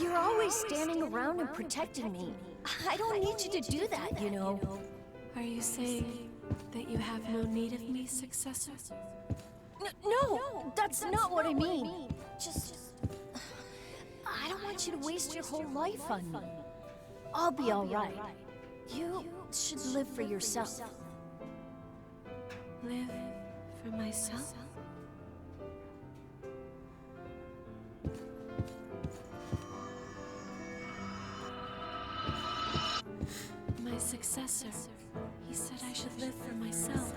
You're always standing around and protecting me. I don't need you to do that, you know. Are you saying that you have no need of me, successor? No, that's not what I mean. Just... I don't want you to waste your whole life on me. I'll be alright. You should live for yourself. Live for myself? My successor, he said I should live for myself,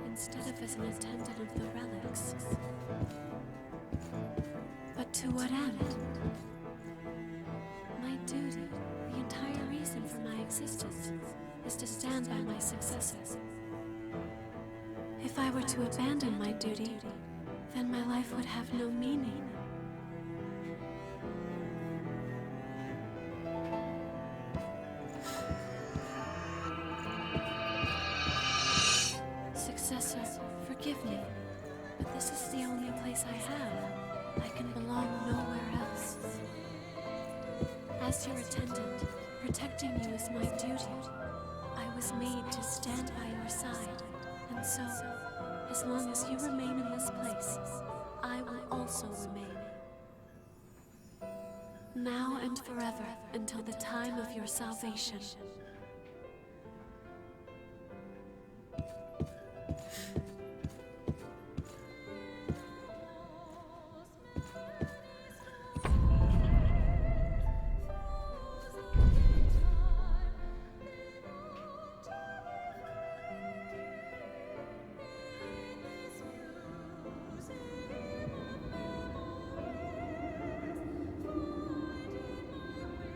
instead of as an attendant of the relics. But to what end? My duty, the entire reason for my existence, is to stand by my successor. If I were to abandon my duty, then my life would have no meaning. Successor, forgive me, but this is the only place I have. I can belong nowhere else. As your attendant, protecting you is my duty. I was made to stand by your side, and so, as long as you remain in this place, I will also remain. Now and forever, until the time of your salvation.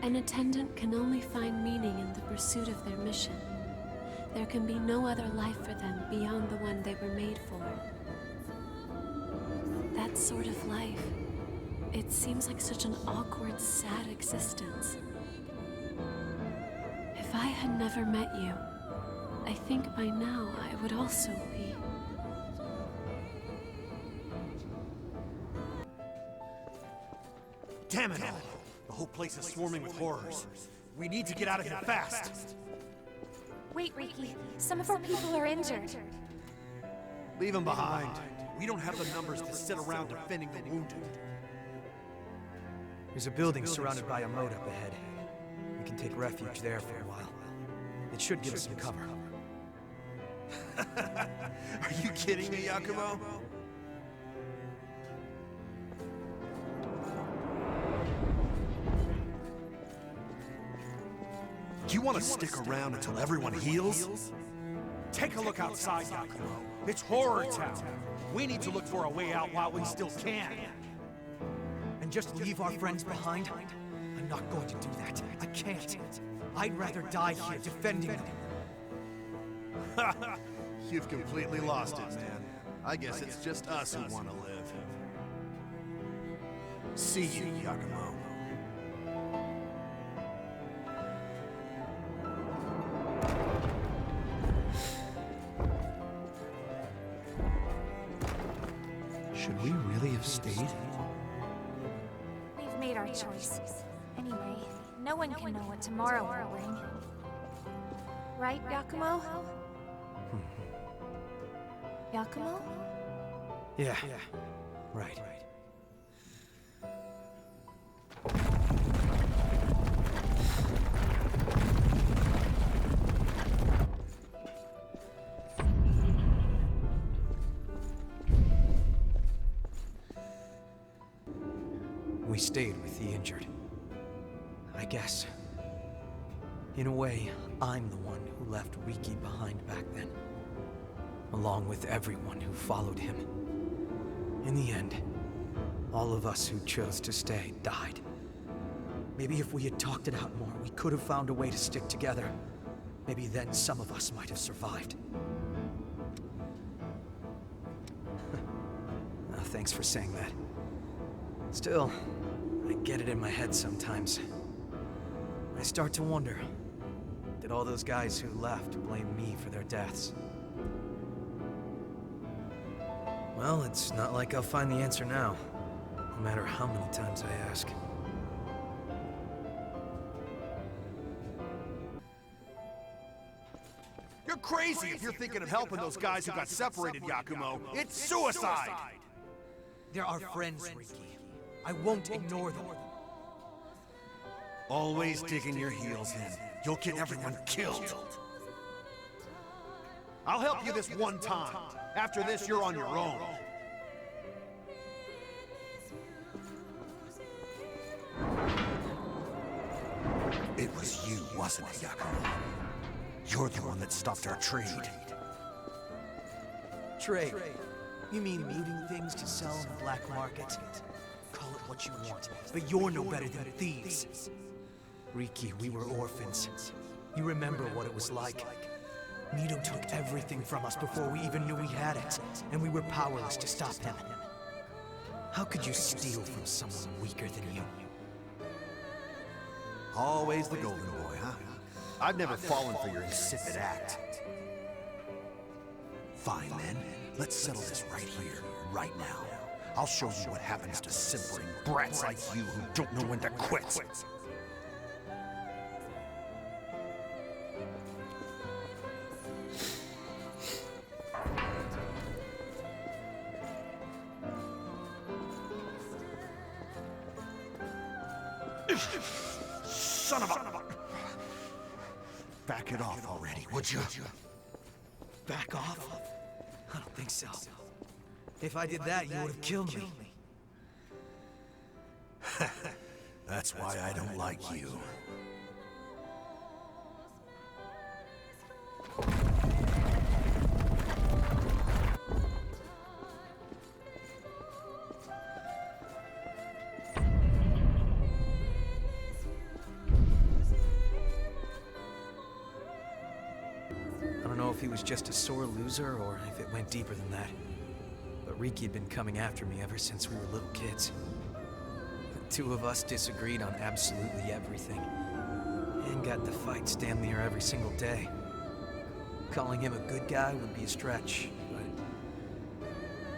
An attendant can only find meaning in the pursuit of their mission. There can be no other life for them beyond the one they were made for. That sort of life, it seems like such an awkward, sad existence. If I had never met you, I think by now I would also be. Damn it all! The whole place is swarming with horrors. We need to get out of here fast! Wait, Riki. Some of our people are injured. Leave them behind. We don't have the numbers to sit around defending the wounded. There's a building surrounded by a moat up ahead. We can take refuge there for a while. It should give us some cover. Are you kidding me, Yakumo? You want to stick around until everyone heals? Take a look outside, Yakumo. It's horror town. We need to look for a way out while we still can. And just leave our friends behind? I'm not going to do that. I can't. I'd rather die here defending them. You've completely lost it, man. I guess it's just us who want to live. See you, Yakumo. Should we really have stayed? We've made our choice. Anyway, no one can know what tomorrow will bring. Right, Yakumo? Yakumo? Yeah. Right. We stayed with the injured. I guess. In a way, I'm the one who left Riki behind back then. Along with everyone who followed him. In the end, all of us who chose to stay died. Maybe if we had talked it out more, we could have found a way to stick together. Maybe then some of us might have survived. Thanks for saying that. Still, I get it in my head sometimes. I start to wonder, did all those guys who left blame me for their deaths? Well, it's not like I'll find the answer now, no matter how many times I ask. crazy if you're thinking of helping those guys who got separated, Yakumo. It's suicide! They're our friends, Riki. I won't ignore them. Always digging your heels in. You'll get everyone killed. I'll help you this one time. After this, you're on your own. It was you, wasn't it, Yakumo? You're the one that stopped our trade. Trade? You mean looting things to sell on the black market? Call it what you want, but you're no better than thieves. Riki, we were orphans. You remember what it was like. Mido took everything from us before we even knew we had it, and we were powerless to stop him. How could you steal from someone weaker than you? Always the golden boy, huh? I've never fallen for your insipid act. Fine, then. Let's settle this right here, right now. I'll show you what happens to simpering brats like you who don't know when to quit. Son of a... Back it off already, would you? Back off? I don't think so. If I did that, you would have killed me. That's why I don't like you. I don't know if he was just a sore loser or if it went deeper than that. But Riki had been coming after me ever since we were little kids. The two of us disagreed on absolutely everything. And got into fights damn near every single day. Calling him a good guy would be a stretch, but...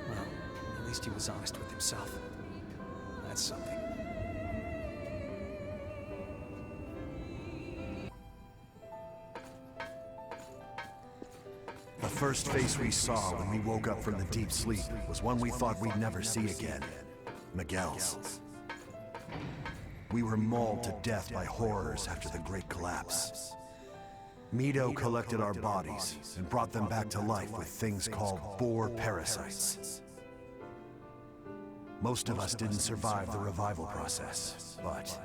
well, at least he was honest with himself. That's something. The first face we saw when we woke up from the deep sleep was one we thought we'd never see again. Miguel's. We were mauled to death by horrors after the Great Collapse. Mido collected our bodies and brought them back to life with things called boar parasites. Most of us didn't survive the revival process, but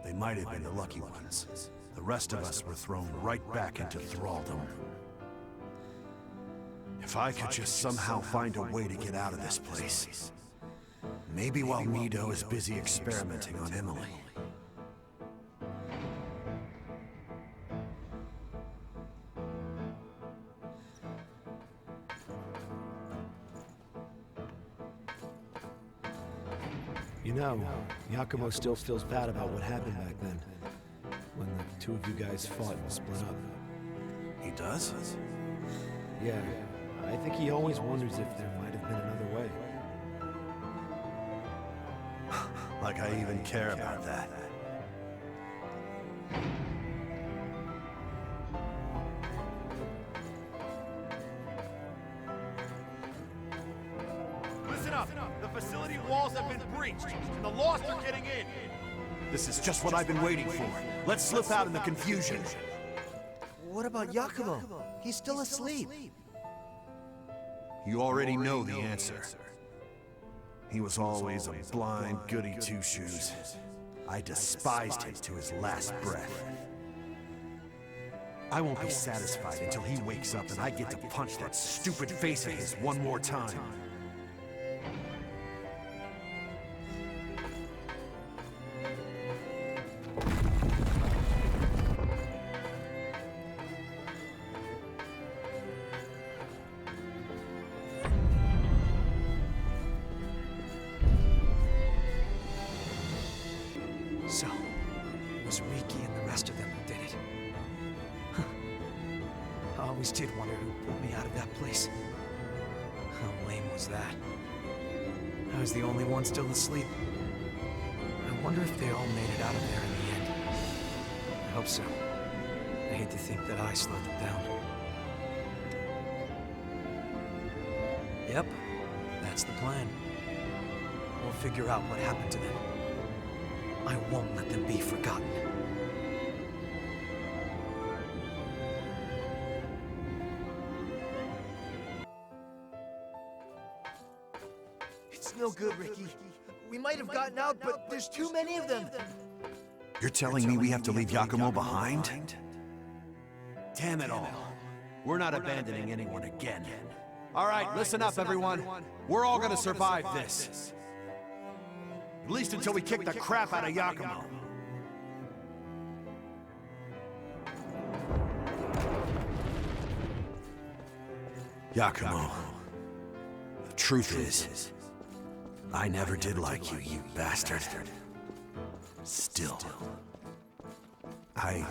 they might have been the lucky ones. The rest of us were thrown right back into thraldom. If I could just somehow find a way to get out of this place. Maybe while Mido is busy experimenting on Emily. You know, Yakumo still feels bad about what happened back then, when the two of you guys fought and split up. He does? Yeah, I think he always wonders if there might have been another way. Like I even care about that. Listen up! The facility walls have been breached, and the Lost are getting in! This is just what I've been waiting for. Let's slip out in the confusion. What about Yakumo? He's still asleep. You already know the answer. He was always a blind goody two-shoes. I despised him to his last breath. I won't be satisfied until he wakes up and I get to punch that stupid face of his one more time. So, it was Riki and the rest of them who did it. Huh. I always did wonder who pulled me out of that place. How lame was that? I was the only one still asleep. I wonder if they all made it out of there in the end. I hope so. I hate to think that I slowed them down. Yep, that's the plan. We'll figure out what happened to them. I won't let them be forgotten. It's no good, Ricky. We might have gotten out, but there's too many of them. You're telling me we have to leave Yakumo behind? Damn it all. We're not abandoning anyone again. All right, listen up, everyone. We're all gonna survive this. At least until we kick the crap out of Yakumo. Yakumo, the truth is, I never did like you, you bastard. Still, I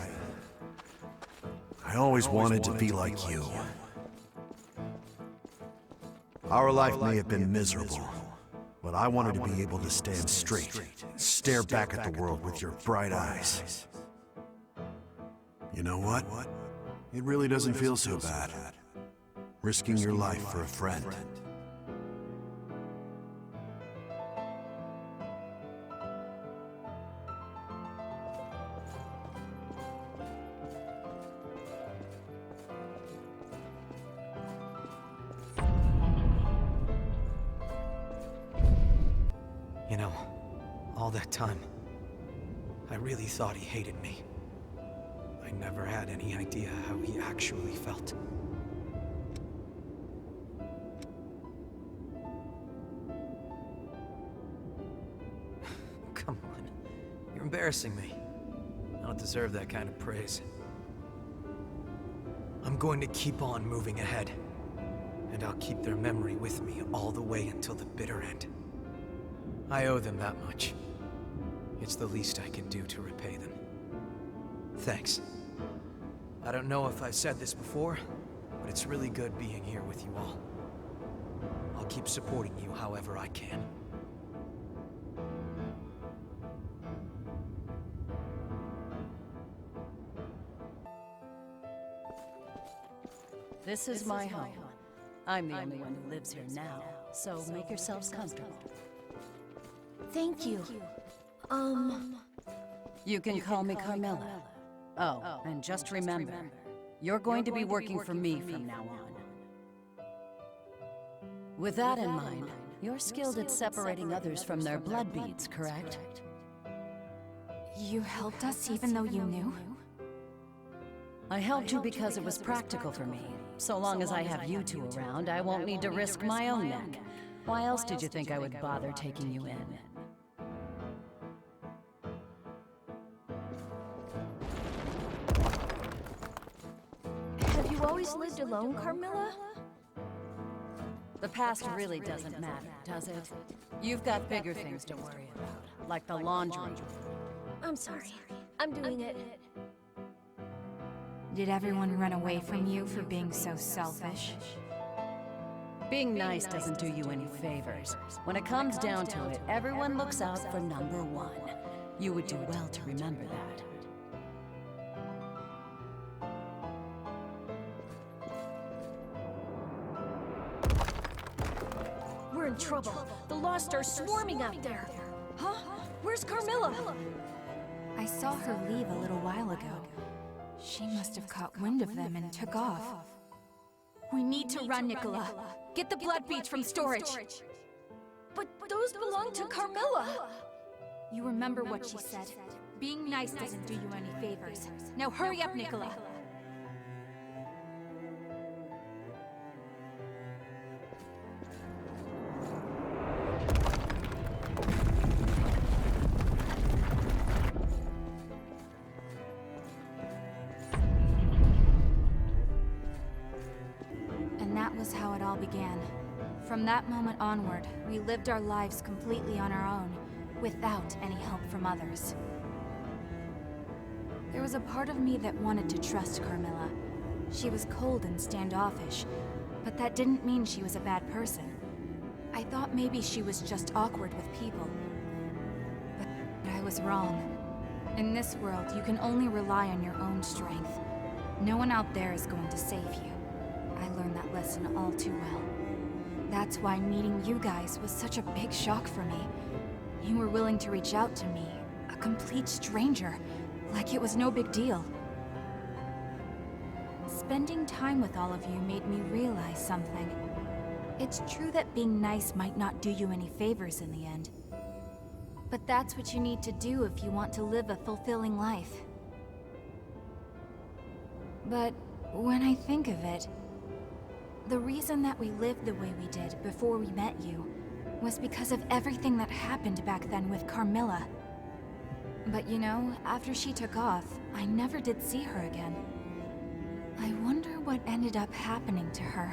always wanted to be like you. Our life may have been miserable, but I wanted to be able to stand straight, stare back at the world with your bright eyes. You know what? It really doesn't feel so bad. Risking your life for a friend. You know, all that time, I really thought he hated me. I never had any idea how he actually felt. Come on, you're embarrassing me. I don't deserve that kind of praise. I'm going to keep on moving ahead, and I'll keep their memory with me all the way until the bitter end. I owe them that much. It's the least I can do to repay them. Thanks. I don't know if I've said this before, but it's really good being here with you all. I'll keep supporting you however I can. This is my home. I'm the only one who lives here now, so make yourselves comfortable. Thank you. You can call me Carmilla. Oh, and just remember, you're going to be working for me from now on. With that in mind, you're skilled at separating others from their blood beads, correct? You helped us even though you knew? I helped you because it was practical for me. So long as I have you two around, I won't need to risk my own neck. Why else did you think I would bother taking you in? Have you always lived alone, Carmilla? The past really doesn't matter, does it? You've got bigger things to worry about, like the laundry. I'm sorry. I'm doing it. Did everyone run away from you for being so selfish? Being nice doesn't do you any favors. When it comes down to it, everyone looks out for number one. You would do well to remember that. We're in trouble. The Lost are swarming out there. Huh? Where's Carmilla? I saw her leave a little while ago. She must have caught wind of them and took off. We need to run, Nicola. Get the blood beads from storage. But those belong to Carmilla. You remember what she said. Being nice doesn't do you any favors. Now hurry up, Nicola. And that was how it all began. From that moment onward, we lived our lives completely on our own, without any help from others. There was a part of me that wanted to trust Carmilla. She was cold and standoffish, but that didn't mean she was a bad person. I thought maybe she was just awkward with people. But I was wrong. In this world, you can only rely on your own strength. No one out there is going to save you. I learned that lesson all too well. That's why meeting you guys was such a big shock for me. You were willing to reach out to me, a complete stranger, like it was no big deal. Spending time with all of you made me realize something. It's true that being nice might not do you any favors in the end. But that's what you need to do if you want to live a fulfilling life. But when I think of it, the reason that we lived the way we did before we met you was because of everything that happened back then with Carmilla. But you know, after she took off, I never did see her again. I wonder what ended up happening to her.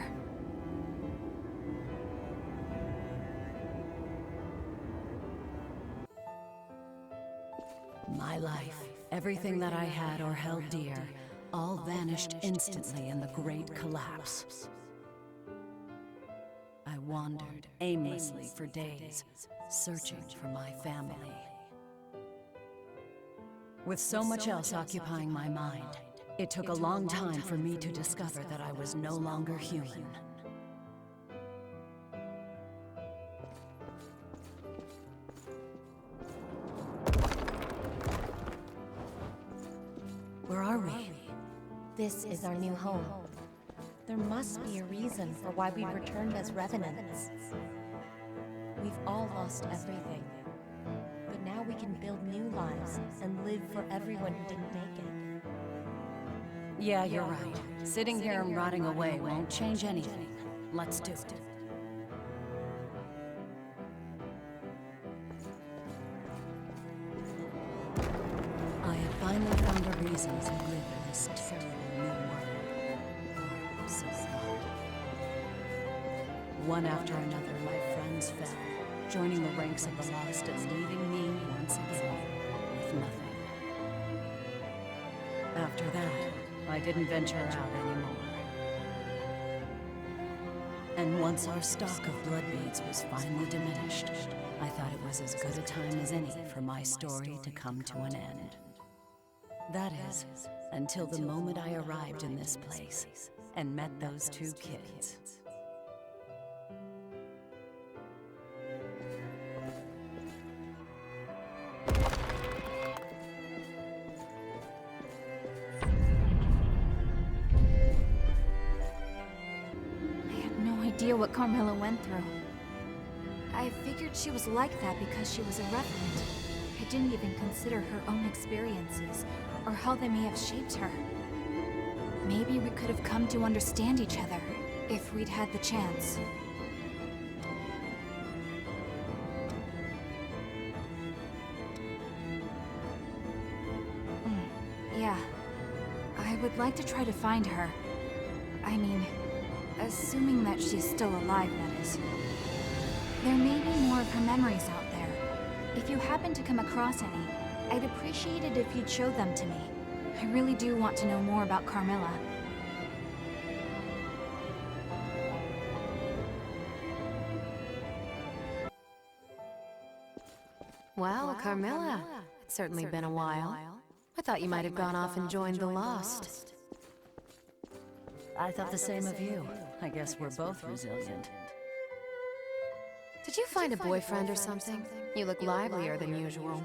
My life, everything that I had or held dear, all vanished instantly in the Great Collapse. I wandered aimlessly for days, searching for my family. With so much else occupying my mind, it took a long time for me to discover that I was no longer human. Where are we? This is our new home. There must be a reason for why we returned as revenants. We've all lost everything. But now we can build new lives and live for everyone who didn't make it. Yeah, you're right. Sitting here and rotting away won't change anything. Let's do it. I have finally found a reason to live in this terrible new world. So sad. One after another, my friends fell, joining the ranks of the lost and leaving me once again with nothing. After that, I didn't venture out anymore. And once our stock of blood beads was finally diminished, I thought it was as good a time as any for my story to come to an end. That is, until the moment I arrived in this place and met those two kids. I had no idea what Carmilla went through. I figured she was like that because she was a revenant. I didn't even consider her own experiences, or how they may have shaped her. Maybe we could have come to understand each other, if we'd had the chance. Yeah. I would like to try to find her. I mean, assuming that she's still alive, that is. There may be more of her memories out there. If you happen to come across any, I'd appreciate it if you'd show them to me. I really do want to know more about Carmilla. Well, Carmilla, it's certainly been a while. I thought you might have gone off and joined the Lost. I thought the same of you. I guess we're both resilient. Did you find a boyfriend or something? You look livelier than usual.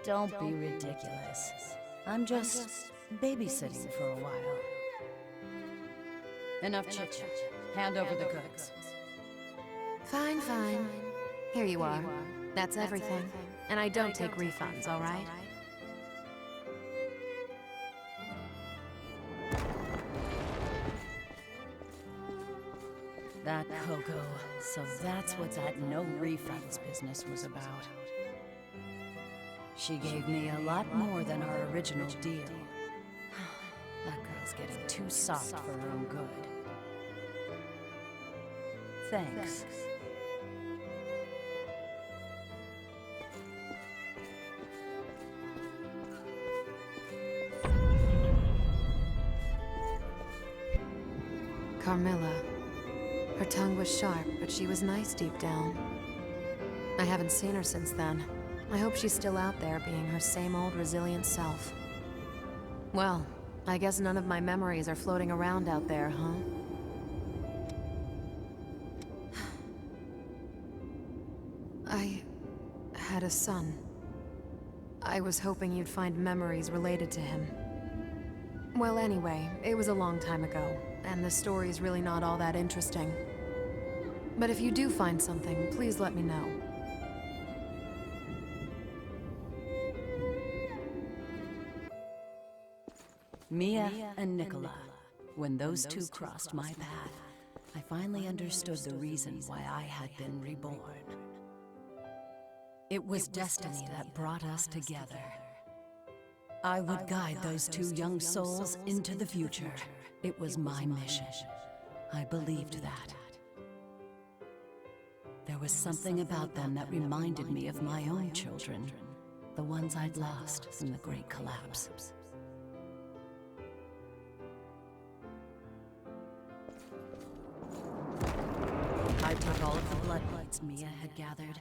Don't be ridiculous. I'm just babysitting for a while. Enough chit-chat. Hand over the goods. Fine, fine. Here you are. That's everything. And I don't take refunds, all right? That Coco. So that's what that no refunds business was about. She gave me a lot more than our original deal. That girl's getting too soft for her own good. Thanks. Carmilla. Her tongue was sharp, but she was nice deep down. I haven't seen her since then. I hope she's still out there being her same old resilient self. Well, I guess none of my memories are floating around out there, huh? had a son. I was hoping you'd find memories related to him. Well, anyway, it was a long time ago, and the story's really not all that interesting. But if you do find something, please let me know. Mia and Nicola. When those two crossed my path, I finally understood the reason why I had been reborn. It was destiny that brought us together. I would guide those two young souls into the future. It was my mission. I believed that. There was something about them that reminded me of my own children, the ones I'd lost in the Great Collapse. I took all of the blood beads Mia had gathered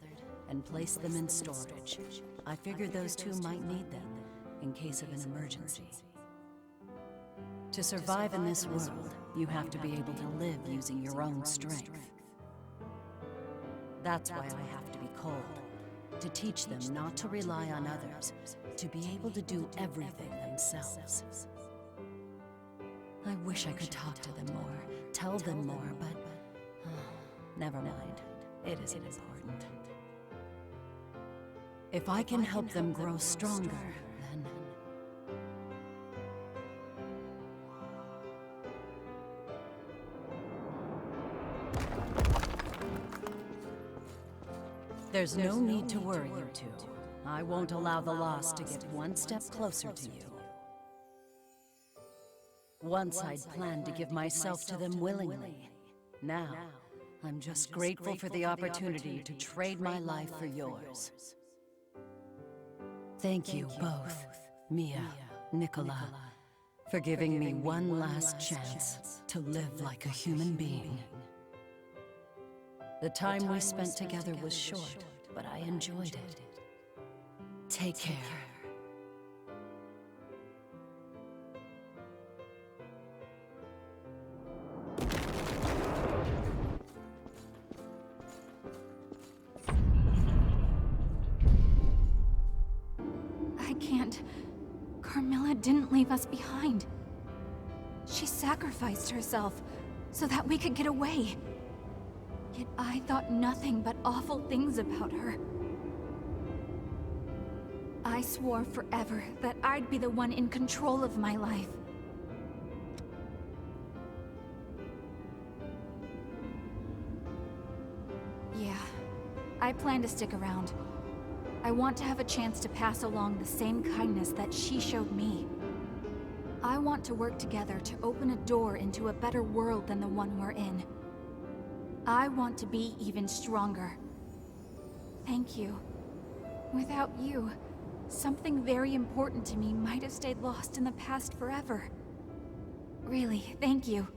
and placed them in storage. I figured those two might need them in case of an emergency. To survive in this world, you have to be able to live using your own strength. That's why I have to be cold, to teach them not to rely on others, to be able to do everything themselves. I wish I could talk to them more, tell them more, but never mind. It isn't important. If I can help them grow stronger, then... There's no need to worry, you two. I won't allow the lost to get one step closer to you. Once I'd planned to give myself to them willingly. Now, I'm just grateful for the opportunity to trade my life for yours. Thank you both, Mia, Nicola, for giving me one last chance to live like a human being. The time we spent together was short, but I enjoyed it. Take care. I can't. Carmilla didn't leave us behind. She sacrificed herself so that we could get away. Yet I thought nothing but awful things about her. I swore forever that I'd be the one in control of my life. Yeah, I plan to stick around. I want to have a chance to pass along the same kindness that she showed me. I want to work together to open a door into a better world than the one we're in. I want to be even stronger. Thank you. Without you, something very important to me might have stayed lost in the past forever. Really, thank you.